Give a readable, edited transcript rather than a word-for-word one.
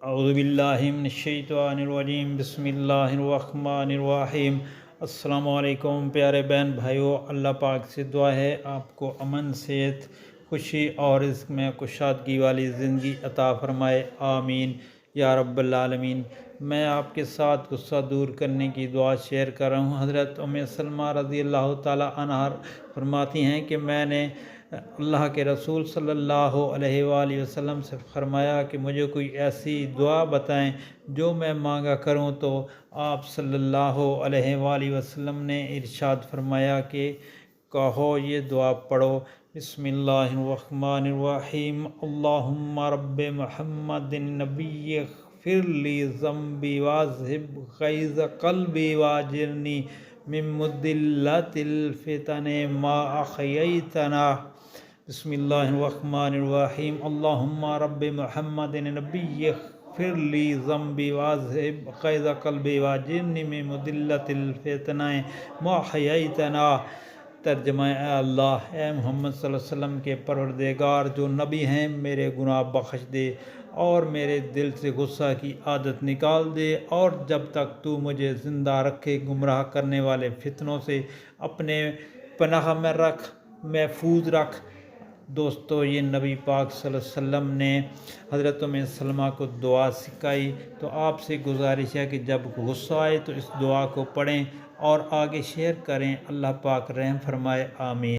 اعوذ باللہ من الشیطان الرجیم، بسم اللہ الرحمن الرحیم۔ السلام علیکم پیارے بہن بھائیوں، اللہ پاک سے دعا ہے آپ کو امن، صحت، خوشی اور رزق میں کشادگی والی زندگی عطا فرمائے، آمین یا رب العالمین۔ میں آپ کے ساتھ غصہ دور کرنے کی دعا شیئر کر رہا ہوں۔ حضرت ام سلمہ رضی اللہ تعالی عنہا فرماتی ہیں کہ میں نے اللہ کے رسول صلی اللہ علیہ وآلہ وسلم سے فرمایا کہ مجھے کوئی ایسی دعا بتائیں جو میں مانگا کروں، تو آپ صلی اللہ علیہ وآلہ وسلم نے ارشاد فرمایا کہ کہو، یہ دعا پڑھو، بسم اللہ الرحمن الرحیم، اللہم رب محمد نبی اغفر لی ذنبی واذہب غیظ قلبی واجرنی من مضلات الفتن ما احییتنا۔ بسم اللہ الرحمن الرحیم، اللہم رب محمد نبی اغفر لی ذنبی واذہب غیظ قلبی واجرنی من مضلات الفتن ما احییتنا۔ ترجمہ: اے اللہ، اے محمد صلی اللہ علیہ وسلم کے پروردگار، جو نبی ہیں، میرے گناہ بخش دے اور میرے دل سے غصہ کی عادت نکال دے، اور جب تک تو مجھے زندہ رکھے گمراہ کرنے والے فتنوں سے اپنے پناہ میں رکھ، محفوظ رکھ۔ دوستو، یہ نبی پاک صلی اللہ علیہ وسلم نے حضرت ام سلمہ کو دعا سکھائی، تو آپ سے گزارش ہے کہ جب غصہ آئے تو اس دعا کو پڑھیں اور آگے شیئر کریں۔ اللہ پاک رحم فرمائے، آمین۔